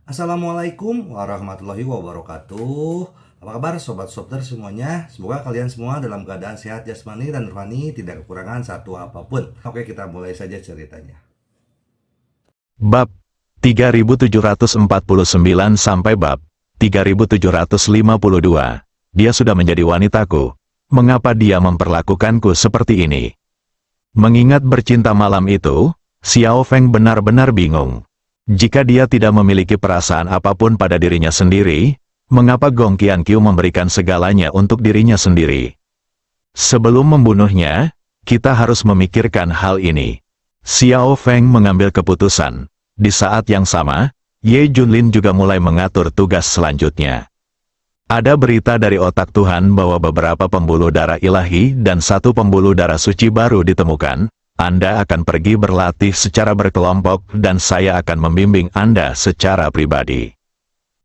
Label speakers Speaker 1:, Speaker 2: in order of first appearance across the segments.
Speaker 1: Assalamualaikum warahmatullahi wabarakatuh. Apa kabar sobat Softer semuanya? Semoga kalian semua dalam keadaan sehat jasmani dan rohani, tidak kekurangan satu apapun. Oke, kita mulai saja ceritanya.
Speaker 2: Bab 3749 sampai bab 3752. Dia sudah menjadi wanitaku. Mengapa dia memperlakukanku seperti ini? Mengingat bercinta malam itu, Xiao Feng benar-benar bingung. Jika dia tidak memiliki perasaan apapun pada dirinya sendiri, mengapa Gong Qianqiu memberikan segalanya untuk dirinya sendiri? Sebelum membunuhnya, kita harus memikirkan hal ini. Xiao Feng mengambil keputusan. Di saat yang sama, Ye Junlin juga mulai mengatur tugas selanjutnya. Ada berita dari otak Tuhan bahwa beberapa pembuluh darah ilahi dan satu pembuluh darah suci baru ditemukan. Anda akan pergi berlatih secara berkelompok dan saya akan membimbing Anda secara pribadi.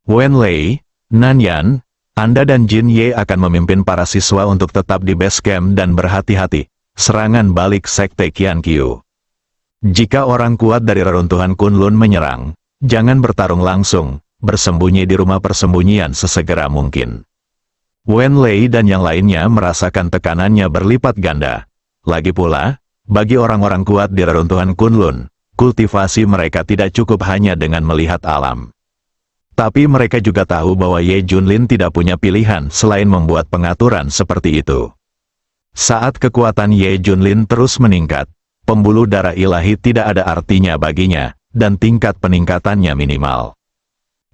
Speaker 2: Wen Lei, Nanyan, Anda dan Jin Ye akan memimpin para siswa untuk tetap di base camp dan berhati-hati. Serangan balik Sekte Qianqiu. Jika orang kuat dari reruntuhan Kunlun menyerang, jangan bertarung langsung, bersembunyi di rumah persembunyian sesegera mungkin. Wen Lei dan yang lainnya merasakan tekanannya berlipat ganda. Lagi pula, bagi orang-orang kuat di reruntuhan Kunlun, kultivasi mereka tidak cukup hanya dengan melihat alam. Tapi mereka juga tahu bahwa Ye Junlin tidak punya pilihan selain membuat pengaturan seperti itu. Saat kekuatan Ye Junlin terus meningkat, pembuluh darah ilahi tidak ada artinya baginya, dan tingkat peningkatannya minimal.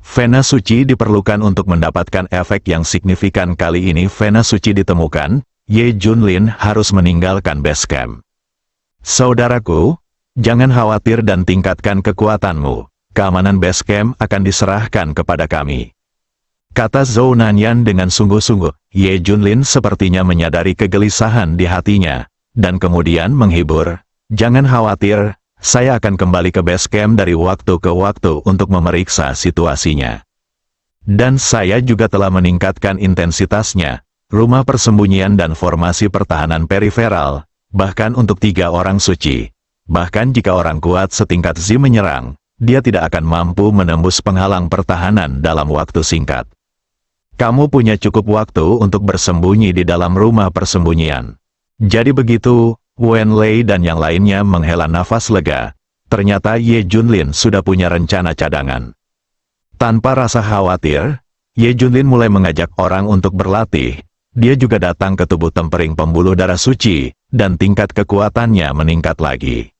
Speaker 2: Vena suci diperlukan untuk mendapatkan efek yang signifikan. Kali ini Vena suci ditemukan, Ye Junlin harus meninggalkan base camp. Saudaraku, jangan khawatir dan tingkatkan kekuatanmu. Keamanan base camp akan diserahkan kepada kami. Kata Zhou Nanyan dengan sungguh-sungguh. Ye Junlin sepertinya menyadari kegelisahan di hatinya, dan kemudian menghibur. Jangan khawatir, saya akan kembali ke base camp dari waktu ke waktu untuk memeriksa situasinya. Dan saya juga telah meningkatkan intensitasnya, rumah persembunyian dan formasi pertahanan periferal, bahkan untuk 3 orang suci. Bahkan jika orang kuat setingkat Zi menyerang, dia tidak akan mampu menembus penghalang pertahanan dalam waktu singkat. Kamu punya cukup waktu untuk bersembunyi di dalam rumah persembunyian. Jadi begitu, Wen Lei dan yang lainnya menghela nafas lega. Ternyata Ye Junlin sudah punya rencana cadangan. Tanpa rasa khawatir, Ye Junlin mulai mengajak orang untuk berlatih. Dia juga datang ke tubuh tempering pembuluh darah suci, dan tingkat kekuatannya meningkat lagi.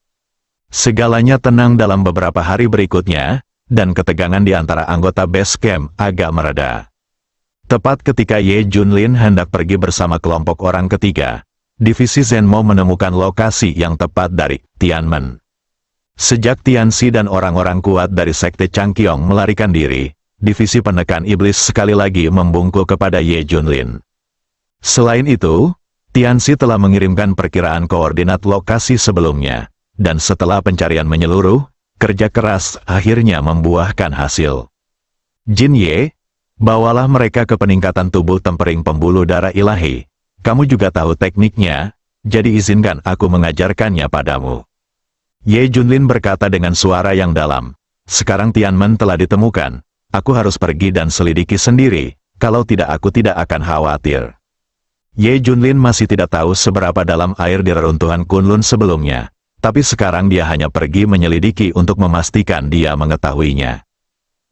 Speaker 2: Segalanya tenang dalam beberapa hari berikutnya, dan ketegangan di antara anggota base camp agak mereda. Tepat ketika Ye Junlin hendak pergi bersama kelompok orang ketiga, Divisi Zenmo menemukan lokasi yang tepat dari Tianmen. Sejak Tianxi dan orang-orang kuat dari Sekte Changqiong melarikan diri, Divisi Penekan Iblis sekali lagi membungkuk kepada Ye Junlin. Selain itu, Tianxi telah mengirimkan perkiraan koordinat lokasi sebelumnya, dan setelah pencarian menyeluruh, kerja keras akhirnya membuahkan hasil. Jin Ye, bawalah mereka ke peningkatan tubuh tempering pembuluh darah ilahi. Kamu juga tahu tekniknya, jadi izinkan aku mengajarkannya padamu. Ye Junlin berkata dengan suara yang dalam. Sekarang Tianmen telah ditemukan, aku harus pergi dan selidiki sendiri, kalau tidak aku tidak akan khawatir. Ye Junlin masih tidak tahu seberapa dalam air di reruntuhan Kunlun sebelumnya, tapi sekarang dia hanya pergi menyelidiki untuk memastikan dia mengetahuinya.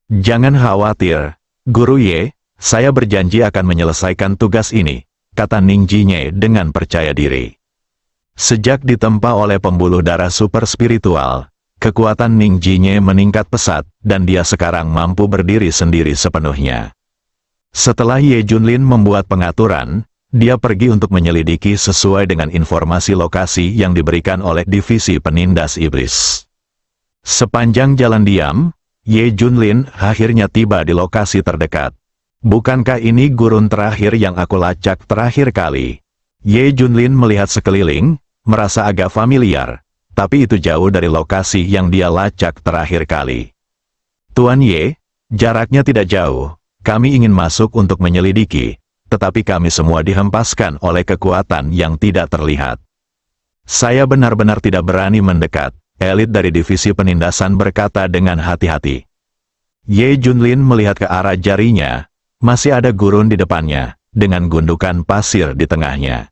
Speaker 2: Jangan khawatir, Guru Ye, saya berjanji akan menyelesaikan tugas ini, kata Ning Jinye dengan percaya diri. Sejak ditempa oleh pembuluh darah super spiritual, kekuatan Ning Jinye meningkat pesat, dan dia sekarang mampu berdiri sendiri sepenuhnya. Setelah Ye Junlin membuat pengaturan, dia pergi untuk menyelidiki sesuai dengan informasi lokasi yang diberikan oleh Divisi Penindas Iblis. Sepanjang jalan diam, Ye Junlin akhirnya tiba di lokasi terdekat. Bukankah ini gurun terakhir yang aku lacak terakhir kali? Ye Junlin melihat sekeliling, merasa agak familiar, tapi itu jauh dari lokasi yang dia lacak terakhir kali. Tuan Ye, jaraknya tidak jauh, kami ingin masuk untuk menyelidiki, tetapi kami semua dihempaskan oleh kekuatan yang tidak terlihat. Saya benar-benar tidak berani mendekat, elit dari divisi penindasan berkata dengan hati-hati. Ye Junlin melihat ke arah jarinya, masih ada gurun di depannya, dengan gundukan pasir di tengahnya.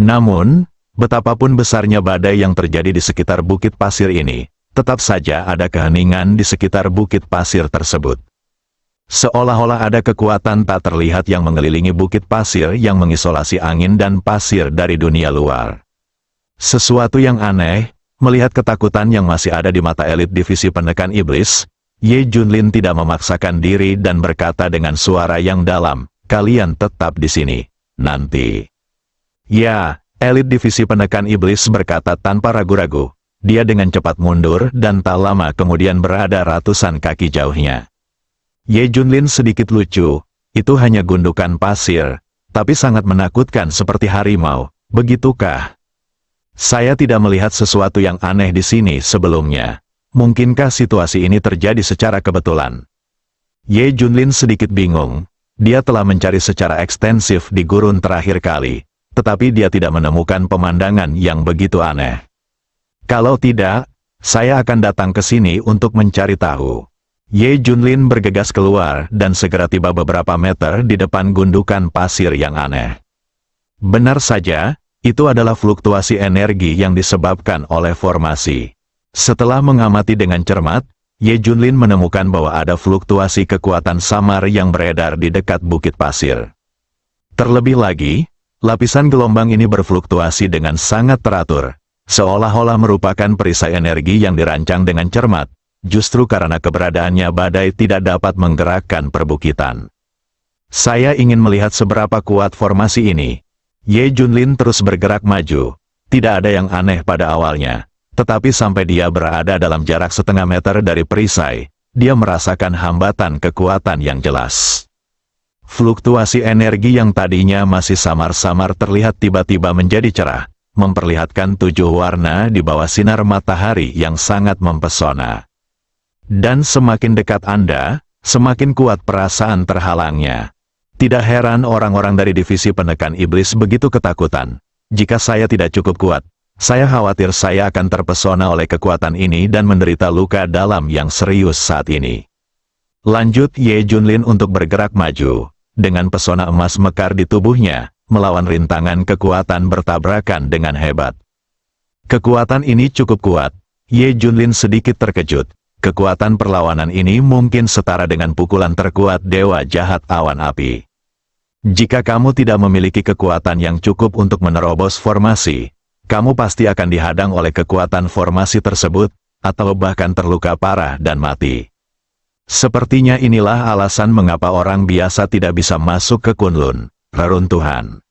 Speaker 2: Namun, betapapun besarnya badai yang terjadi di sekitar bukit pasir ini, tetap saja ada keheningan di sekitar bukit pasir tersebut. Seolah-olah ada kekuatan tak terlihat yang mengelilingi bukit pasir yang mengisolasi angin dan pasir dari dunia luar. Sesuatu yang aneh, melihat ketakutan yang masih ada di mata elit divisi penekan iblis, Ye Junlin tidak memaksakan diri dan berkata dengan suara yang dalam, "Kalian tetap di sini, nanti." Ya, elit divisi penekan iblis berkata tanpa ragu-ragu. Dia dengan cepat mundur dan tak lama kemudian berada ratusan kaki jauhnya. Ye Junlin sedikit lucu, itu hanya gundukan pasir, tapi sangat menakutkan seperti harimau, begitukah? Saya tidak melihat sesuatu yang aneh di sini sebelumnya. Mungkinkah situasi ini terjadi secara kebetulan? Ye Junlin sedikit bingung. Dia telah mencari secara ekstensif di gurun terakhir kali, tetapi dia tidak menemukan pemandangan yang begitu aneh. Kalau tidak, saya akan datang ke sini untuk mencari tahu. Ye Junlin bergegas keluar dan segera tiba beberapa meter di depan gundukan pasir yang aneh. Benar saja, itu adalah fluktuasi energi yang disebabkan oleh formasi. Setelah mengamati dengan cermat, Ye Junlin menemukan bahwa ada fluktuasi kekuatan samar yang beredar di dekat bukit pasir. Terlebih lagi, lapisan gelombang ini berfluktuasi dengan sangat teratur, seolah-olah merupakan perisai energi yang dirancang dengan cermat, justru karena keberadaannya badai tidak dapat menggerakkan perbukitan. Saya ingin melihat seberapa kuat formasi ini. Ye Junlin terus bergerak maju. Tidak ada yang aneh pada awalnya. Tetapi sampai dia berada dalam jarak setengah meter dari perisai, dia merasakan hambatan kekuatan yang jelas. Fluktuasi energi yang tadinya masih samar-samar terlihat tiba-tiba menjadi cerah, memperlihatkan 7 warna di bawah sinar matahari yang sangat mempesona. Dan semakin dekat Anda, semakin kuat perasaan terhalangnya. Tidak heran orang-orang dari divisi penekan iblis begitu ketakutan. Jika saya tidak cukup kuat, saya khawatir saya akan terpesona oleh kekuatan ini dan menderita luka dalam yang serius saat ini. Lanjut Ye Junlin untuk bergerak maju. Dengan pesona emas mekar di tubuhnya, melawan rintangan kekuatan bertabrakan dengan hebat. Kekuatan ini cukup kuat. Ye Junlin sedikit terkejut. Kekuatan perlawanan ini mungkin setara dengan pukulan terkuat dewa jahat awan api. Jika kamu tidak memiliki kekuatan yang cukup untuk menerobos formasi, kamu pasti akan dihadang oleh kekuatan formasi tersebut, atau bahkan terluka parah dan mati. Sepertinya inilah alasan mengapa orang biasa tidak bisa masuk ke Kunlun, reruntuhan.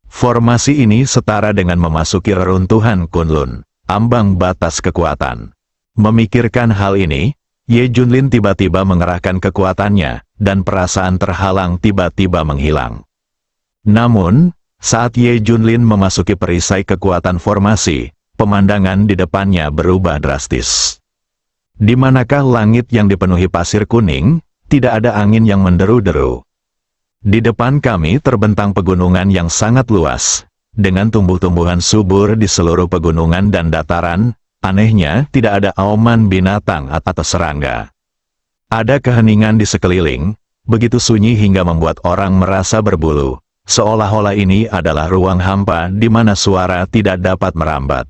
Speaker 2: Formasi ini setara dengan memasuki reruntuhan Kunlun, ambang batas kekuatan. Memikirkan hal ini, Ye Junlin tiba-tiba mengerahkan kekuatannya, dan perasaan terhalang tiba-tiba menghilang. Namun, saat Ye Junlin memasuki perisai kekuatan formasi, pemandangan di depannya berubah drastis. Di manakah langit yang dipenuhi pasir kuning, tidak ada angin yang menderu-deru. Di depan kami terbentang pegunungan yang sangat luas, dengan tumbuh-tumbuhan subur di seluruh pegunungan dan dataran. Anehnya, tidak ada auman binatang atau serangga. Ada keheningan di sekeliling, begitu sunyi hingga membuat orang merasa berbulu, seolah-olah ini adalah ruang hampa di mana suara tidak dapat merambat.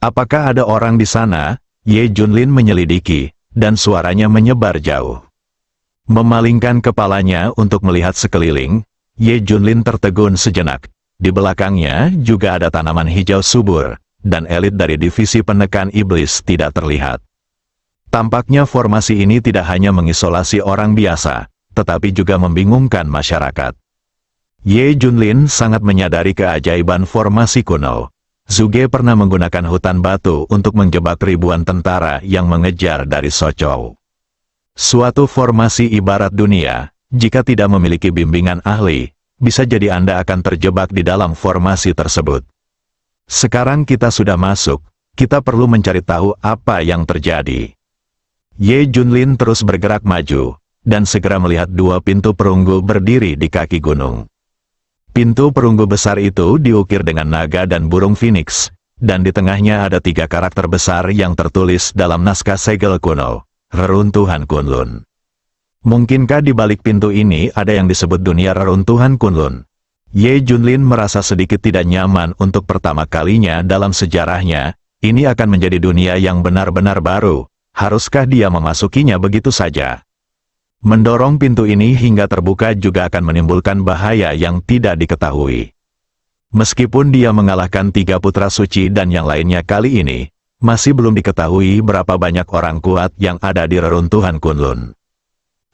Speaker 2: Apakah ada orang di sana? Ye Junlin menyelidiki, dan suaranya menyebar jauh. Memalingkan kepalanya untuk melihat sekeliling, Ye Junlin tertegun sejenak. Di belakangnya juga ada tanaman hijau subur, dan elit dari divisi penekan iblis tidak terlihat. Tampaknya formasi ini tidak hanya mengisolasi orang biasa, tetapi juga membingungkan masyarakat. Ye Junlin sangat menyadari keajaiban formasi kuno. Zhuge pernah menggunakan hutan batu untuk menjebak ribuan tentara yang mengejar dari Sochou. Suatu formasi ibarat dunia, jika tidak memiliki bimbingan ahli, bisa jadi Anda akan terjebak di dalam formasi tersebut. Sekarang kita sudah masuk, kita perlu mencari tahu apa yang terjadi. Ye Junlin terus bergerak maju, dan segera melihat 2 pintu perunggu berdiri di kaki gunung. Pintu perunggu besar itu diukir dengan naga dan burung phoenix, dan di tengahnya ada 3 karakter besar yang tertulis dalam naskah segel kuno. Reruntuhan Kunlun. Mungkinkah di balik pintu ini ada yang disebut dunia reruntuhan Kunlun? Ye Junlin merasa sedikit tidak nyaman untuk pertama kalinya dalam sejarahnya. Ini akan menjadi dunia yang benar-benar baru. Haruskah dia memasukinya begitu saja? Mendorong pintu ini hingga terbuka juga akan menimbulkan bahaya yang tidak diketahui. Meskipun dia mengalahkan 3 putra suci dan yang lainnya kali ini, masih belum diketahui berapa banyak orang kuat yang ada di reruntuhan Kunlun.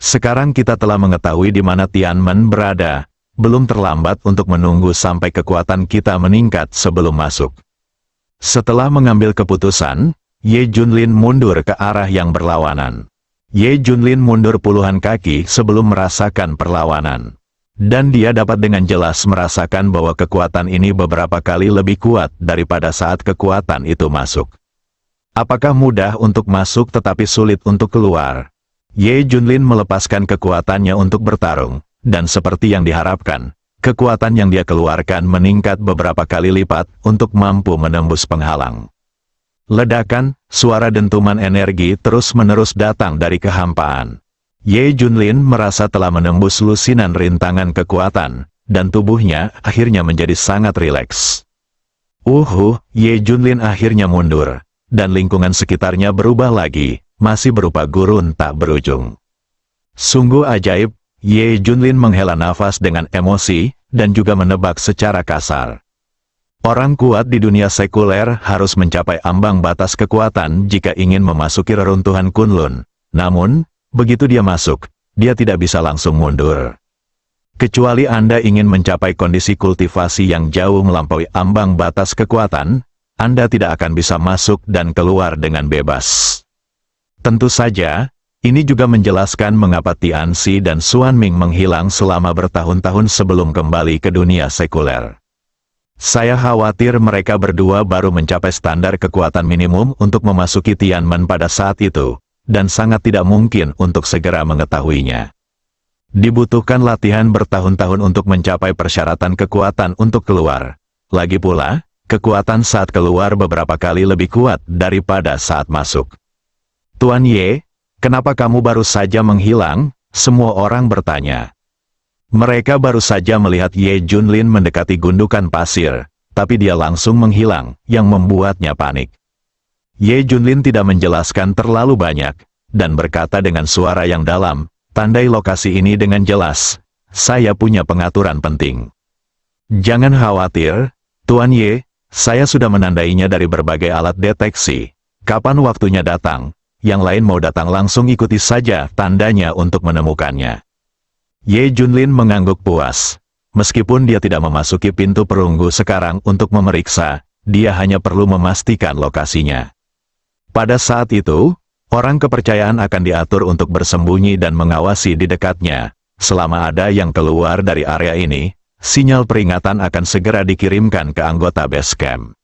Speaker 2: Sekarang kita telah mengetahui di mana Tianmen berada. Belum terlambat untuk menunggu sampai kekuatan kita meningkat sebelum masuk. Setelah mengambil keputusan, Ye Junlin mundur ke arah yang berlawanan. Ye Junlin mundur puluhan kaki sebelum merasakan perlawanan. Dan dia dapat dengan jelas merasakan bahwa kekuatan ini beberapa kali lebih kuat daripada saat kekuatan itu masuk. Apakah mudah untuk masuk tetapi sulit untuk keluar? Ye Junlin melepaskan kekuatannya untuk bertarung, dan seperti yang diharapkan, kekuatan yang dia keluarkan meningkat beberapa kali lipat untuk mampu menembus penghalang. Ledakan, suara dentuman energi terus-menerus datang dari kehampaan. Ye Junlin merasa telah menembus lusinan rintangan kekuatan, dan tubuhnya akhirnya menjadi sangat rileks. Ye Junlin akhirnya mundur, dan lingkungan sekitarnya berubah lagi, masih berupa gurun tak berujung. Sungguh ajaib. Ye Junlin menghela nafas dengan emosi, dan juga menebak secara kasar. Orang kuat di dunia sekuler harus mencapai ambang batas kekuatan jika ingin memasuki reruntuhan Kunlun. Namun, begitu dia masuk, dia tidak bisa langsung mundur. Kecuali Anda ingin mencapai kondisi kultivasi yang jauh melampaui ambang batas kekuatan, Anda tidak akan bisa masuk dan keluar dengan bebas. Tentu saja, ini juga menjelaskan mengapa Tianxi dan Xuanming menghilang selama bertahun-tahun sebelum kembali ke dunia sekuler. Saya khawatir mereka berdua baru mencapai standar kekuatan minimum untuk memasuki Tianmen pada saat itu, dan sangat tidak mungkin untuk segera mengetahuinya. Dibutuhkan latihan bertahun-tahun untuk mencapai persyaratan kekuatan untuk keluar. Lagi pula, kekuatan saat keluar beberapa kali lebih kuat daripada saat masuk. Tuan Ye, kenapa kamu baru saja menghilang? Semua orang bertanya. Mereka baru saja melihat Ye Junlin mendekati gundukan pasir, tapi dia langsung menghilang, yang membuatnya panik. Ye Junlin tidak menjelaskan terlalu banyak, dan berkata dengan suara yang dalam, "Tandai lokasi ini dengan jelas. Saya punya pengaturan penting." "Jangan khawatir, Tuan Ye, saya sudah menandainya dari berbagai alat deteksi. Kapan waktunya datang? Yang lain mau datang langsung ikuti saja tandanya untuk menemukannya." Ye Junlin mengangguk puas. Meskipun dia tidak memasuki pintu perunggu sekarang untuk memeriksa, dia hanya perlu memastikan lokasinya. Pada saat itu, orang kepercayaan akan diatur untuk bersembunyi dan mengawasi di dekatnya. Selama ada yang keluar dari area ini, sinyal peringatan akan segera dikirimkan ke anggota base camp.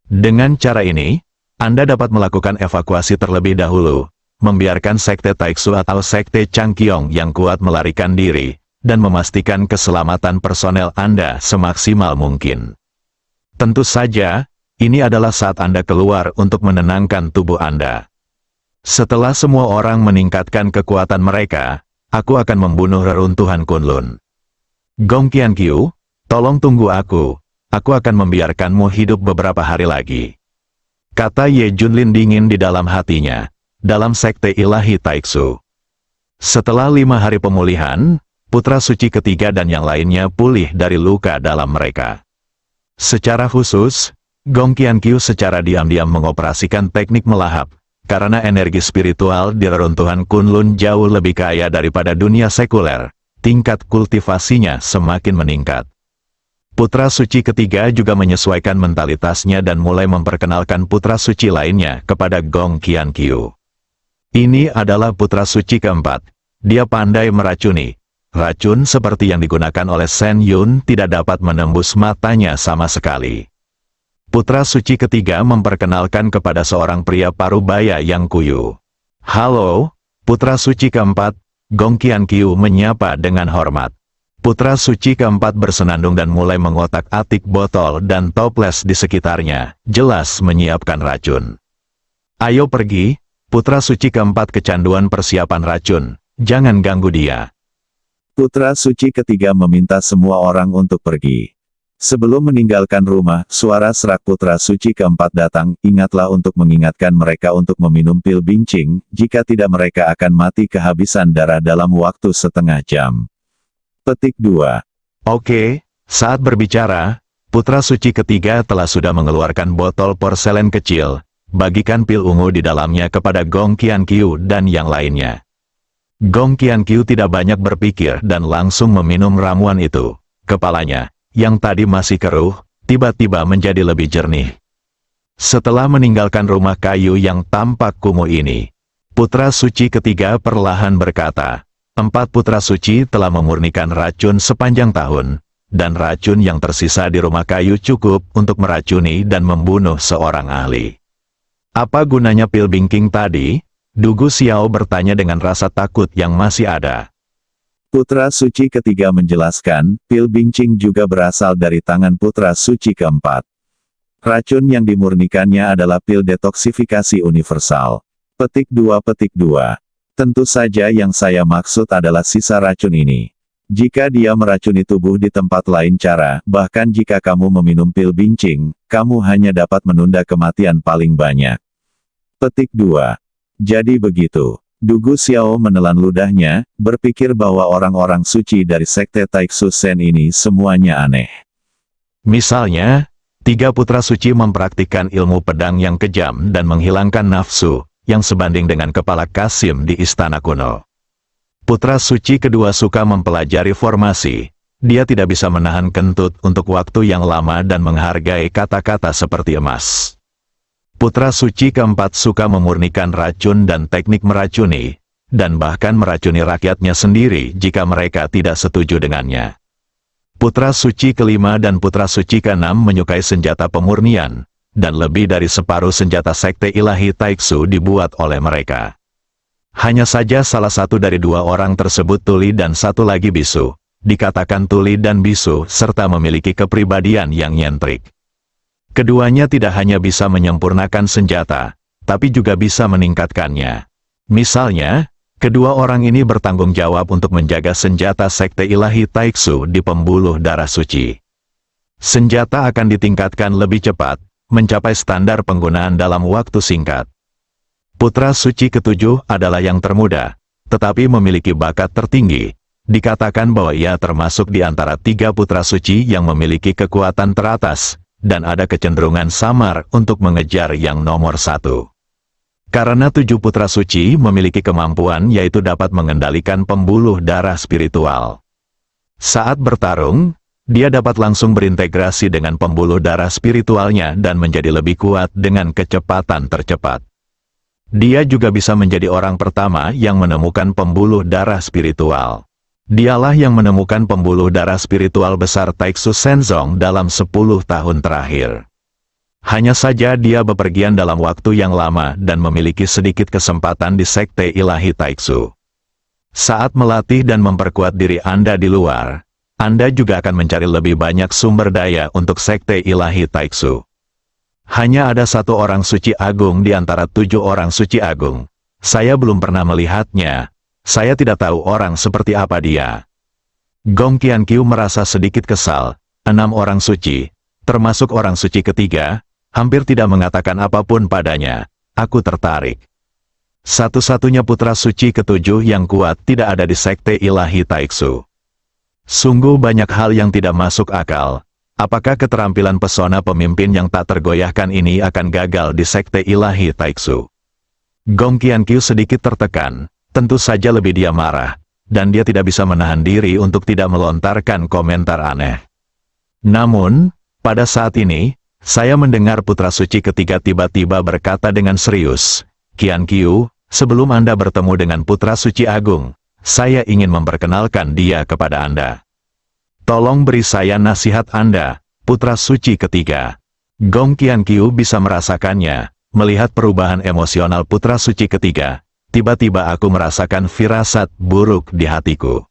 Speaker 2: Dengan cara ini, Anda dapat melakukan evakuasi terlebih dahulu, membiarkan Sekte Taixu atau Sekte Changqiong yang kuat melarikan diri, dan memastikan keselamatan personel Anda semaksimal mungkin. Tentu saja, ini adalah saat Anda keluar untuk menenangkan tubuh Anda. Setelah semua orang meningkatkan kekuatan mereka, aku akan membunuh reruntuhan Kunlun. Gong Qianqiu, tolong tunggu aku akan membiarkanmu hidup beberapa hari lagi. Kata Ye Junlin dingin di dalam hatinya, dalam Sekte Ilahi Taixu. Setelah 5 hari pemulihan, putra suci ketiga dan yang lainnya pulih dari luka dalam mereka. Secara khusus, Gong Qianqiu secara diam-diam mengoperasikan teknik melahap, karena energi spiritual di reruntuhan Kunlun jauh lebih kaya daripada dunia sekuler, tingkat kultivasinya semakin meningkat. Putra suci ketiga juga menyesuaikan mentalitasnya dan mulai memperkenalkan putra suci lainnya kepada Gong Qianqiu. Ini adalah putra suci keempat. Dia pandai meracuni. Racun seperti yang digunakan oleh Shen Yun tidak dapat menembus matanya sama sekali. Putra suci ketiga memperkenalkan kepada seorang pria parubaya yang kuyu. "Halo, putra suci keempat," Gong Qianqiu menyapa dengan hormat. Putra suci keempat bersenandung dan mulai mengotak-atik botol dan toples di sekitarnya, jelas menyiapkan racun. "Ayo pergi, Putra suci keempat kecanduan persiapan racun, jangan ganggu dia.
Speaker 3: Putra suci ketiga meminta semua orang untuk pergi. Sebelum meninggalkan rumah, suara serak putra suci keempat datang, ingatlah untuk mengingatkan mereka untuk meminum pil bincing, jika tidak mereka akan mati kehabisan darah dalam waktu setengah jam. Petik 2.
Speaker 2: Oke, saat berbicara, putra suci ketiga sudah mengeluarkan botol porselen kecil, bagikan pil ungu di dalamnya kepada Gong Qianqiu dan yang lainnya. Gong Qianqiu tidak banyak berpikir dan langsung meminum ramuan itu. Kepalanya, yang tadi masih keruh, tiba-tiba menjadi lebih jernih. Setelah meninggalkan rumah kayu yang tampak kumuh ini, putra suci ketiga perlahan berkata, 4 putra suci telah memurnikan racun sepanjang tahun, dan racun yang tersisa di rumah kayu cukup untuk meracuni dan membunuh seorang ahli. Apa gunanya pil bingking tadi? Dugu Xiao bertanya dengan rasa takut yang masih ada.
Speaker 3: Putra suci ketiga menjelaskan, pil bincing juga berasal dari tangan putra suci keempat. Racun yang dimurnikannya adalah pil detoksifikasi universal. Petik 2. Tentu saja yang saya maksud adalah sisa racun ini. Jika dia meracuni tubuh di tempat lain bahkan jika kamu meminum pil bincing, kamu hanya dapat menunda kematian paling banyak. Petik 2. Jadi begitu. Dugu Xiao menelan ludahnya, berpikir bahwa orang-orang suci dari sekte Taiksu Sen ini semuanya aneh.
Speaker 2: Misalnya, 3 putra suci mempraktikkan ilmu pedang yang kejam dan menghilangkan nafsu, yang sebanding dengan kepala Kasim di istana kuno. Putra suci kedua suka mempelajari formasi. Dia tidak bisa menahan kentut untuk waktu yang lama dan menghargai kata-kata seperti emas. Putra suci keempat suka memurnikan racun dan teknik meracuni, dan bahkan meracuni rakyatnya sendiri jika mereka tidak setuju dengannya. Putra suci kelima dan putra suci keenam menyukai senjata pemurnian, dan lebih dari separuh senjata sekte ilahi Taiksu dibuat oleh mereka. Hanya saja salah satu dari 2 orang tersebut tuli dan satu lagi bisu. Dikatakan tuli dan bisu serta memiliki kepribadian yang nyentrik. Keduanya tidak hanya bisa menyempurnakan senjata, tapi juga bisa meningkatkannya. Misalnya, kedua orang ini bertanggung jawab untuk menjaga senjata sekte ilahi Taiksu di pembuluh darah suci. Senjata akan ditingkatkan lebih cepat, mencapai standar penggunaan dalam waktu singkat. Putra suci ketujuh adalah yang termuda, tetapi memiliki bakat tertinggi. Dikatakan bahwa ia termasuk di antara 3 putra suci yang memiliki kekuatan teratas, dan ada kecenderungan samar untuk mengejar yang nomor 1. Karena 7 putra suci memiliki kemampuan yaitu dapat mengendalikan pembuluh darah spiritual. Saat bertarung, dia dapat langsung berintegrasi dengan pembuluh darah spiritualnya dan menjadi lebih kuat dengan kecepatan tercepat. Dia juga bisa menjadi orang pertama yang menemukan pembuluh darah spiritual. Dialah yang menemukan pembuluh darah spiritual besar Taiksu Senzong dalam 10 tahun terakhir. Hanya saja dia bepergian dalam waktu yang lama dan memiliki sedikit kesempatan di sekte ilahi Taiksu. Saat melatih dan memperkuat diri Anda di luar, Anda juga akan mencari lebih banyak sumber daya untuk sekte ilahi Taiksu. Hanya ada 1 orang suci agung di antara 7 orang suci agung. Saya belum pernah melihatnya. Saya tidak tahu orang seperti apa dia. Gong Qianqiu merasa sedikit kesal. 6 orang suci, termasuk orang suci ketiga, hampir tidak mengatakan apapun padanya. Aku tertarik. Satu-satunya putra suci ketujuh yang kuat tidak ada di sekte ilahi Taiksu. Sungguh banyak hal yang tidak masuk akal. Apakah keterampilan pesona pemimpin yang tak tergoyahkan ini akan gagal di sekte ilahi Taiksu? Gong Qianqiu sedikit tertekan. Tentu saja lebih dia marah, dan dia tidak bisa menahan diri untuk tidak melontarkan komentar aneh. Namun, pada saat ini, saya mendengar putra suci ketiga tiba-tiba berkata dengan serius, Qianqiu, sebelum Anda bertemu dengan putra suci agung, saya ingin memperkenalkan dia kepada Anda. Tolong beri saya nasihat Anda, putra suci ketiga. Gong Qianqiu bisa merasakannya, melihat perubahan emosional putra suci ketiga. Tiba-tiba aku merasakan firasat buruk di hatiku.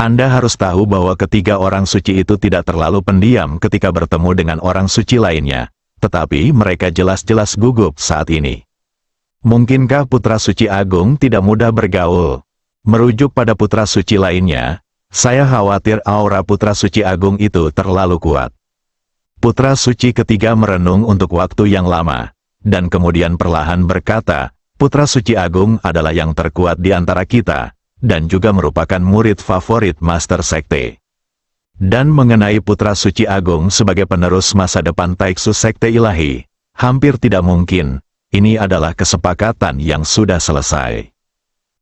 Speaker 2: Anda harus tahu bahwa ketiga orang suci itu tidak terlalu pendiam ketika bertemu dengan orang suci lainnya, tetapi mereka jelas-jelas gugup saat ini. Mungkinkah putra suci agung tidak mudah bergaul? Merujuk pada putra suci lainnya, saya khawatir aura putra suci agung itu terlalu kuat. Putra suci ketiga merenung untuk waktu yang lama, dan kemudian perlahan berkata, putra suci agung adalah yang terkuat di antara kita, dan juga merupakan murid favorit Master Sekte. Dan mengenai putra suci agung sebagai penerus masa depan Taiksu Sekte Ilahi, hampir tidak mungkin. Ini adalah kesepakatan yang sudah selesai.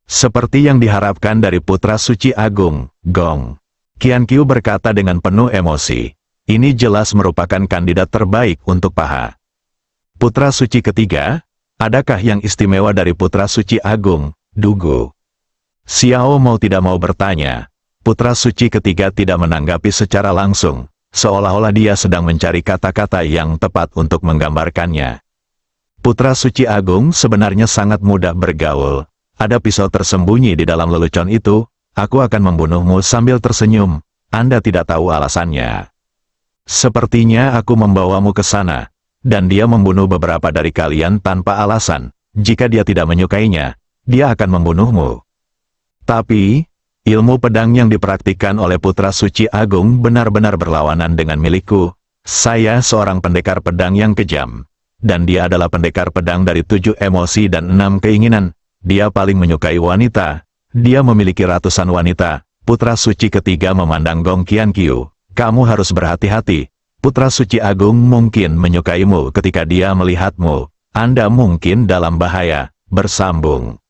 Speaker 2: Seperti yang diharapkan dari putra suci agung, Gong. Qiankyu berkata dengan penuh emosi. Ini jelas merupakan kandidat terbaik untuk paha. Putra suci ketiga, adakah yang istimewa dari putra suci agung, Dugu? Xiao mau tidak mau bertanya. Putra suci ketiga tidak menanggapi secara langsung, seolah-olah dia sedang mencari kata-kata yang tepat untuk menggambarkannya. Putra suci agung sebenarnya sangat mudah bergaul. Ada pisau tersembunyi di dalam lelucon itu. Aku akan membunuhmu sambil tersenyum. Anda tidak tahu alasannya. Sepertinya aku membawamu ke sana, dan dia membunuh beberapa dari kalian tanpa alasan. Jika dia tidak menyukainya, dia akan membunuhmu. Tapi, ilmu pedang yang dipraktikkan oleh putra suci agung benar-benar berlawanan dengan milikku. Saya seorang pendekar pedang yang kejam. Dan dia adalah pendekar pedang dari 7 emosi dan 6 keinginan. Dia paling menyukai wanita. Dia memiliki ratusan wanita. Putra suci ketiga memandang Gong Qiankyu. Kamu harus berhati-hati. Putra suci agung mungkin menyukaimu ketika dia melihatmu. Anda mungkin dalam bahaya. Bersambung.